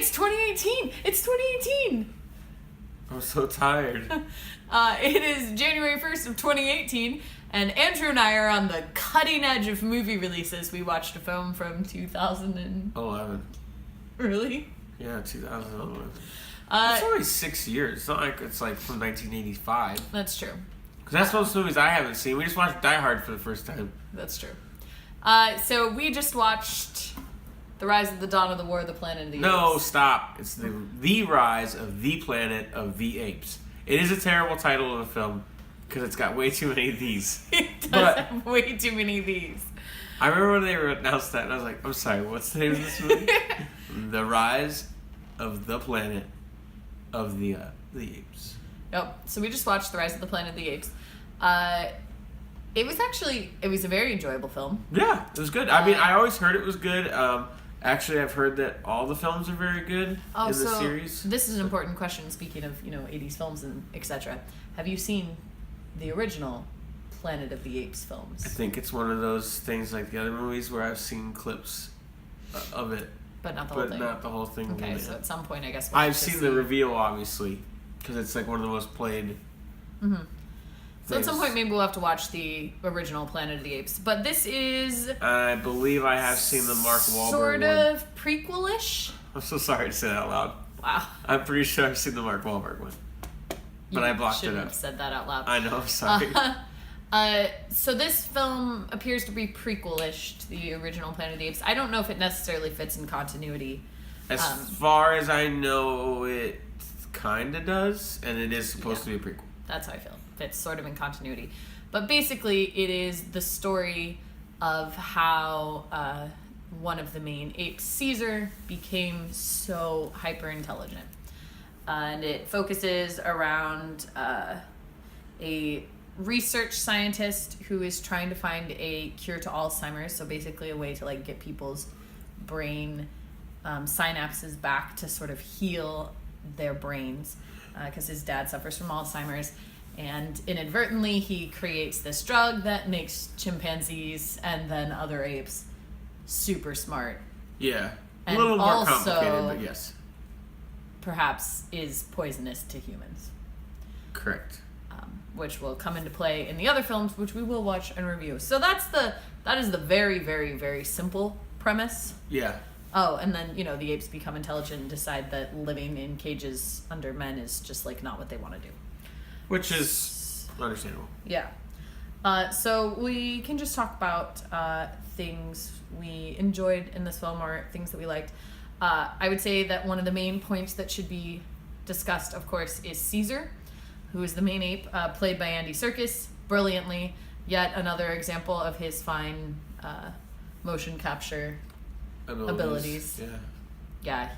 it's 2018. It's 2018. I'm so tired. It is January 1st of 2018, and Andrew and I are on the cutting edge of movie releases. We watched a film from 2011. Really? Yeah, 2011. It's only 6 years. It's not like it's like from 1985. That's true. Because that's most movies I haven't seen. We just watched Die Hard for the first time. That's true. So we just watched The Rise of the Dawn of the War of the Planet of the Apes. No, stop. It's the Rise of the Planet of the Apes. It is a terrible title of a film because it's got way too many of these. It does have way too many of these. I remember when they announced that and I was like, I'm sorry, what's the name of this movie? The Rise of the Planet of the Apes. Yep. So we just watched The Rise of the Planet of the Apes. It was a very enjoyable film. Yeah, it was good. I mean, I always heard it was good. Actually, I've heard that all the films are very good in the series. This is an important question. Speaking of 80s films and etc., have you seen the original Planet of the Apes films? I think it's one of those things like the other movies where I've seen clips of it, but not the whole thing. Not the whole thing. Okay, so at some point, I guess I've seen the reveal, obviously, because it's like one of the most played. Mm-hmm. So at some point, maybe we'll have to watch the original Planet of the Apes. But this is... I believe I have seen the Mark Wahlberg sort of prequel-ish. I'm so sorry to say that out loud. Wow. I'm pretty sure I've seen the Mark Wahlberg one. But I blocked it up. You shouldn't have said that out loud. I know, sorry. So this film appears to be prequel-ish to the original Planet of the Apes. I don't know if it necessarily fits in continuity. As far as I know, it kind of does. And it is supposed to be a prequel. That's how I feel. Fits sort of in continuity. But basically, it is the story of how one of the main apes, Cesar, became so hyper-intelligent. And it focuses around a research scientist who is trying to find a cure to Alzheimer's. So basically a way to get people's brain synapses back to sort of heal their brains. Because his dad suffers from Alzheimer's, and inadvertently he creates this drug that makes chimpanzees and then other apes super smart. Yeah, and a little more also, complicated, but yes. Perhaps is poisonous to humans. Correct. Which will come into play in the other films, which we will watch and review. So that is the very, very, very simple premise. Yeah. Oh, and then, the apes become intelligent and decide that living in cages under men is just, not what they want to do. Which is understandable. Yeah. So we can just talk about things we enjoyed in this film or things that we liked. I would say that one of the main points that should be discussed, of course, is Cesar, who is the main ape, played by Andy Serkis, brilliantly. Yet another example of his fine motion capture abilities. Yeah,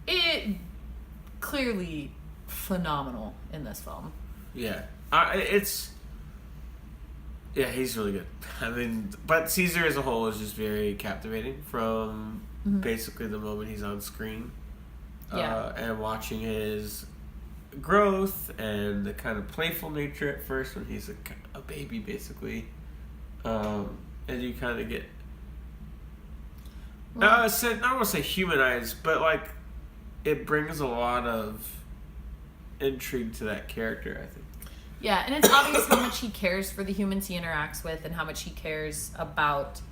it clearly phenomenal in this film. Yeah. He's really good. I mean, but Cesar as a whole is just very captivating from basically the moment he's on screen. And watching his growth and the kind of playful nature at first when he's a baby, basically. And you kind of get... I don't want to say humanized, but it brings a lot of intrigue to that character, I think. Yeah, and it's obvious how much he cares for the humans he interacts with and how much he cares about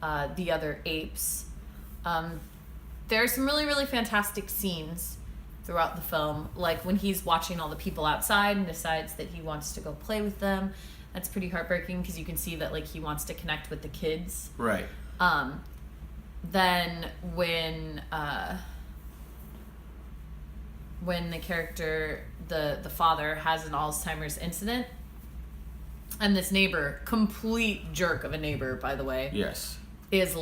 the other apes. There are some really, really fantastic scenes throughout the film, like when he's watching all the people outside and decides that he wants to go play with them. That's pretty heartbreaking because you can see that he wants to connect with the kids. Right. Then when the character, the father, has an Alzheimer's incident, and this neighbor, complete jerk of a neighbor, by the way, yes, is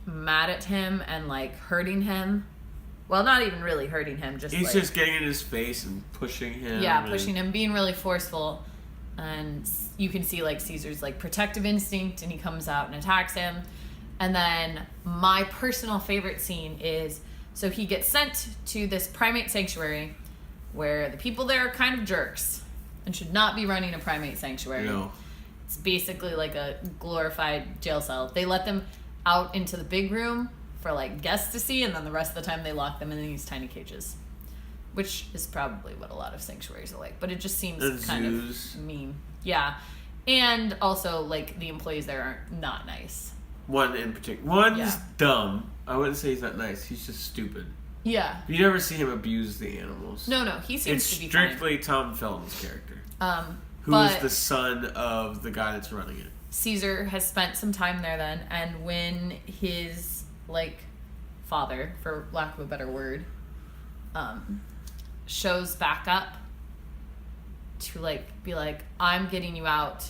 mad at him and hurting him. Well, not even really hurting him, he's just getting in his face and pushing him. Yeah, pushing him, being really forceful, and you can see Caesar's protective instinct, and he comes out and attacks him. And then my personal favorite scene is, so he gets sent to this primate sanctuary where the people there are kind of jerks and should not be running a primate sanctuary. No. It's basically like a glorified jail cell. They let them out into the big room for like guests to see, and then the rest of the time they lock them in these tiny cages, which is probably what a lot of sanctuaries are like. But it just seems kind of mean. Yeah, and also like the employees there are not nice. One in particular, one's dumb. I wouldn't say he's not nice. He's just stupid. Yeah. You never see him abuse the animals. No, he seems to be fine. It's strictly Tom Felton's character. Who is the son of the guy that's running it. Cesar has spent some time there then, and when his, like, father, for lack of a better word, shows back up to, like, be like, I'm getting you out,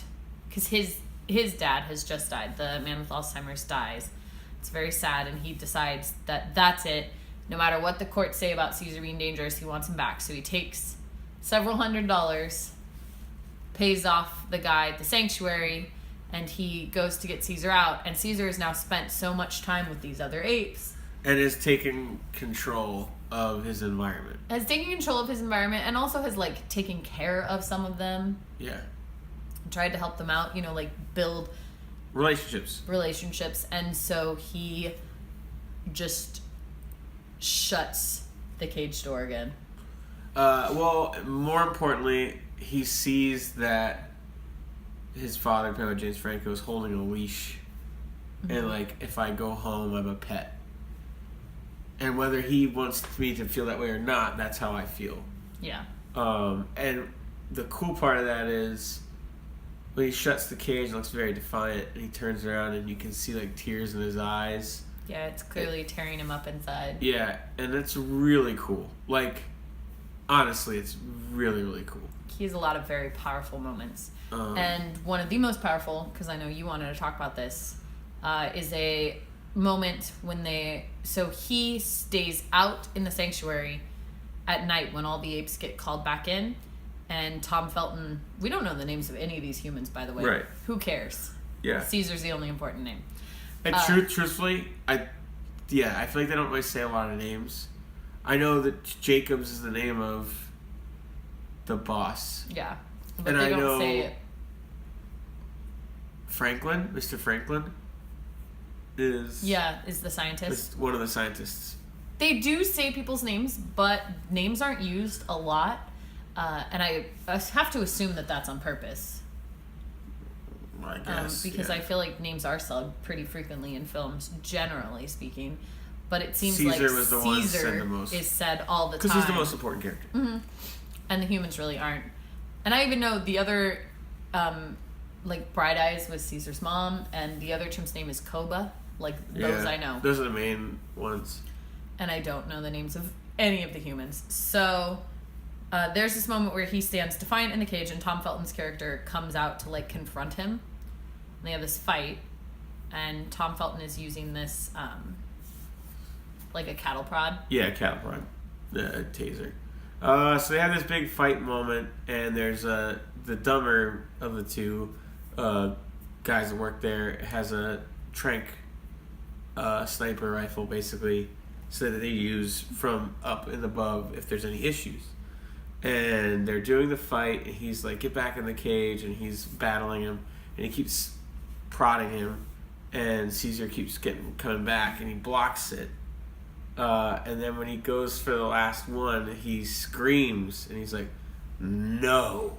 because his dad has just died. The man with Alzheimer's dies. It's very sad, and he decides that that's it. No matter what the courts say about Cesar being dangerous, he wants him back. So he takes several $100s, pays off the guy at the sanctuary, and he goes to get Cesar out. And Cesar has now spent so much time with these other apes. And is taking control of his environment. Has taken control of his environment, and also has, like, taken care of some of them. Yeah. Tried to help them out, you know, like, build... Relationships. And so he just shuts the cage door again. Well, more importantly, he sees that his father, played by James Franco, is holding a leash. Mm-hmm. And, like, if I go home, I'm a pet. And whether he wants me to feel that way or not, that's how I feel. Yeah. And the cool part of that is when he shuts the cage, looks very defiant, and he turns around and you can see, like, tears in his eyes. Yeah, it's clearly tearing him up inside. Yeah, and it's really cool. Like, honestly, it's really, really cool. He has a lot of very powerful moments. And one of the most powerful, because I know you wanted to talk about this, is a moment when so he stays out in the sanctuary at night when all the apes get called back in, and Tom Felton, we don't know the names of any of these humans, by the way. Right. Who cares? Yeah. Caesar's the only important name. And truthfully, I feel like they don't really say a lot of names. I know that Jacobs is the name of the boss. Yeah. But and they don't say it. Franklin, Mr. Franklin, is the scientist. One of the scientists. They do say people's names, but names aren't used a lot. And I have to assume that that's on purpose. I guess. Because I feel like names are said pretty frequently in films, generally speaking. But it seems Cesar like was the one Cesar said the most. is said all the time. Because he's the most important character. Mm-hmm. And the humans really aren't. And I even know the other, like, Bright Eyes was Caesar's mom, and the other chimp's name is Koba. Like, those I know. Those are the main ones. And I don't know the names of any of the humans. So... there's this moment where he stands defiant in the cage, and Tom Felton's character comes out to, like, confront him. And they have this fight, and Tom Felton is using this, like a cattle prod. Yeah, cattle prod. The taser. So they have this big fight moment, and there's the dumber of the two guys that work there has a tranq sniper rifle, basically, so that they use from up and above if there's any issues. And they're doing the fight, and he's like, get back in the cage, and he's battling him, and he keeps prodding him, and Cesar keeps coming back, and he blocks it. And then when he goes for the last one, he screams, and he's like, no.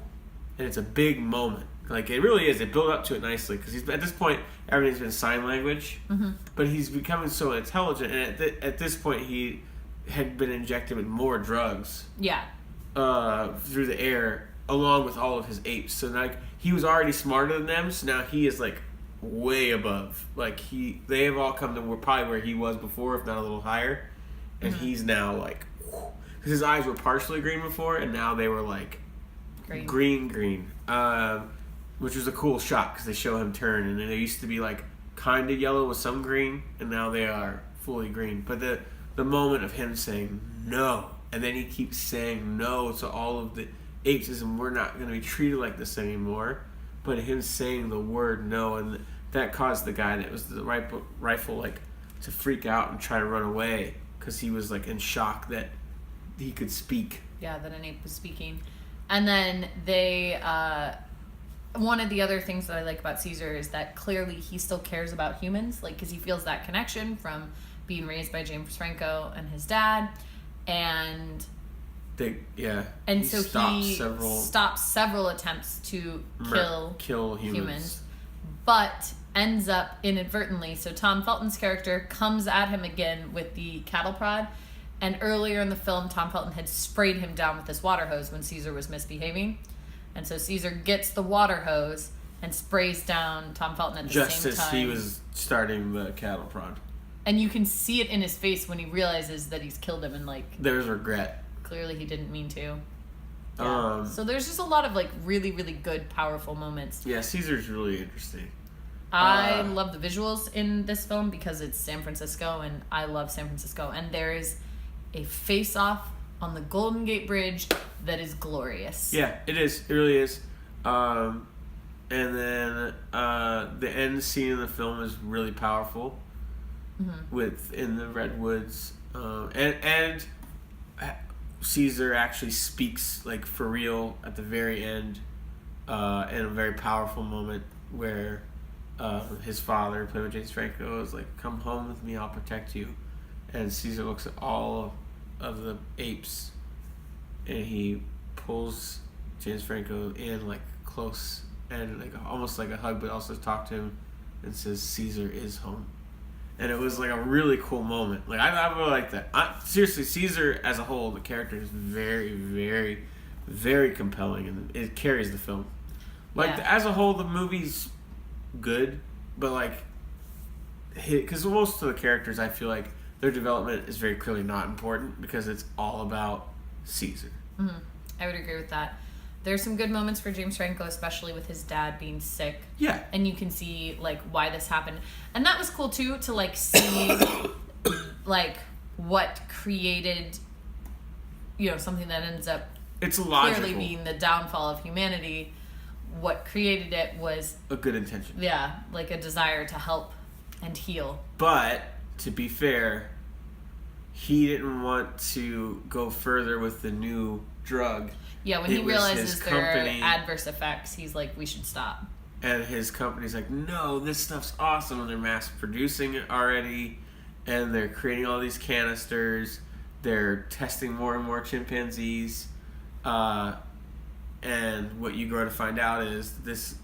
And it's a big moment. Like, it really is. They build up to it nicely, because at this point, everything's been sign language, but he's becoming so intelligent, and at this point, he had been injected with more drugs. Yeah. Through the air, along with all of his apes. So, like, he was already smarter than them, so now he is, like, way above. Like, they have all come to probably where he was before, if not a little higher. And he's now, like, because his eyes were partially green before, and now they were, like, green. Which was a cool shot, because they show him turn, and they used to be, like, kind of yellow with some green, and now they are fully green. But the moment of him saying no, and then he keeps saying no to all of the apes, and we're not going to be treated like this anymore. But him saying the word no, and that caused the guy that was the rifle, like, to freak out and try to run away, because he was, like, in shock that he could speak. Yeah, that an ape was speaking. And then they, one of the other things that I like about Cesar is that clearly he still cares about humans, like, because he feels that connection from being raised by James Franco and his dad, and he so he stops several attempts to kill humans, but ends up inadvertently. So Tom Felton's character comes at him again with the cattle prod, and earlier in the film, Tom Felton had sprayed him down with this water hose when Cesar was misbehaving, and so Cesar gets the water hose and sprays down Tom Felton at the same time. Just as he was starting the cattle prod. And you can see it in his face when he realizes that he's killed him, and there's regret. Clearly he didn't mean to. Yeah. So there's just a lot of really, really good, powerful moments. Yeah, Cesar's really interesting. I love the visuals in this film because it's San Francisco, and I love San Francisco. And there is a face-off on the Golden Gate Bridge that is glorious. Yeah, it is. It really is. And then the end scene of the film is really powerful, in the redwoods, and Cesar actually speaks for real at the very end, in a very powerful moment where his father, played by James Franco, is like, "Come home with me, I'll protect you," and Cesar looks at all of the apes, and he pulls James Franco in close. And almost like a hug, but also talk to him and says, "Cesar is home." And it was a really cool moment. I really like that. Seriously, Cesar as a whole, the character is very, very, very compelling, and it carries the film. As a whole, the movie's good, but because most of the characters, I feel like their development is very clearly not important because it's all about Cesar. Mm-hmm. I would agree with that. There's some good moments for James Franco, especially with his dad being sick. Yeah. And you can see, why this happened. And that was cool, too, to, see, what created, something that ends up it's logical. Clearly being the downfall of humanity. What created it was... a good intention. Yeah, a desire to help and heal. But, to be fair, he didn't want to go further with the new drug. Yeah, when he realizes there are adverse effects, he's like, we should stop. And his company's like, no, this stuff's awesome. And they're mass producing it already. And they're creating all these canisters. They're testing more and more chimpanzees. And what you grow to find out is this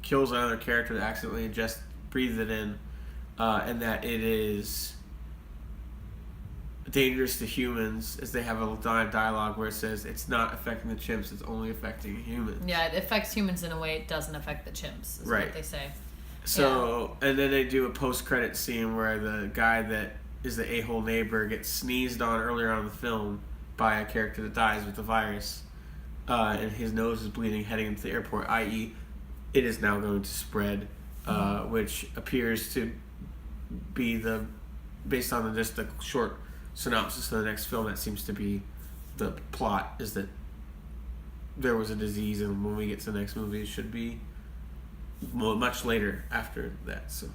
kills another character that accidentally just breathed it in. And that it is dangerous to humans, as they have a dialogue where it says it's not affecting the chimps, it's only affecting humans. Yeah, it affects humans in a way it doesn't affect the chimps, is what they say. So, and then they do a post-credit scene where the guy that is the a-hole neighbor gets sneezed on earlier on in the film by a character that dies with the virus, and his nose is bleeding heading into the airport, i.e. it is now going to spread, which appears to be based on just the short synopsis of the next film, that seems to be the plot, is that there was a disease, and when we get to the next movie, it should be much later after that. So,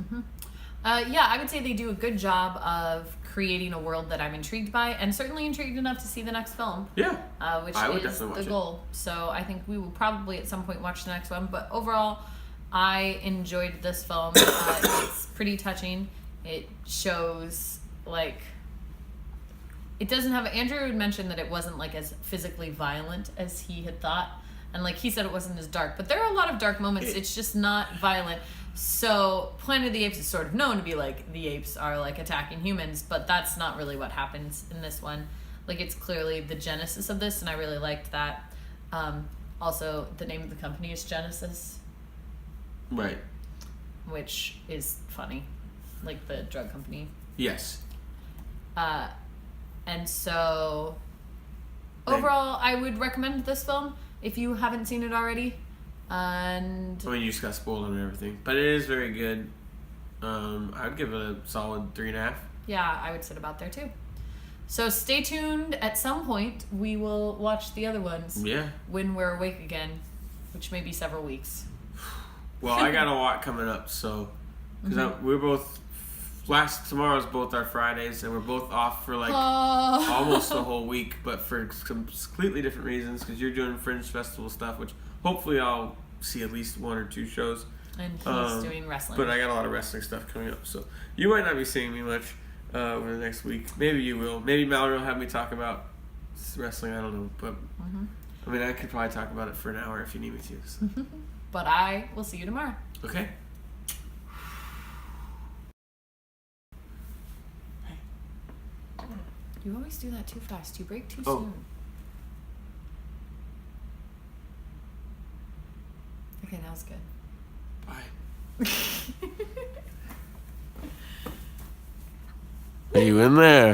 I would say they do a good job of creating a world that I'm intrigued by, and certainly intrigued enough to see the next film. Yeah, which is the goal. So I think we will probably at some point watch the next one. But overall, I enjoyed this film. It's pretty touching. It shows it doesn't have... Andrew had mentioned that it wasn't as physically violent as he had thought, and he said it wasn't as dark, but there are a lot of dark moments. It's just not violent. So Planet of the Apes is sort of known to be the apes are attacking humans, but that's not really what happens in this one. It's clearly the genesis of this, and I really liked that. Also, the name of the company is Genesis, right, which is funny, the drug company. Yes. And so, overall, I would recommend this film if you haven't seen it already. And you just got spoiled on everything, but it is very good. I'd give it a solid 3.5. Yeah, I would sit about there too. So stay tuned. At some point, we will watch the other ones. Yeah. When we're awake again, which may be several weeks. Well, I got a lot coming up, so because we're both. Tomorrow's both our Fridays, and we're both off for almost the whole week, but for completely different reasons, because you're doing Fringe Festival stuff, which hopefully I'll see at least 1 or 2 shows. And he's doing wrestling. But I got a lot of wrestling stuff coming up, so you might not be seeing me much. over the next week. Maybe you will. Maybe Mallory will have me talk about wrestling. I don't know, but I mean, I could probably talk about it for an hour if you need me to. So. But I will see you tomorrow. Okay. You always do that too fast. You break too soon. Okay, now it's good. Bye. Are you in there?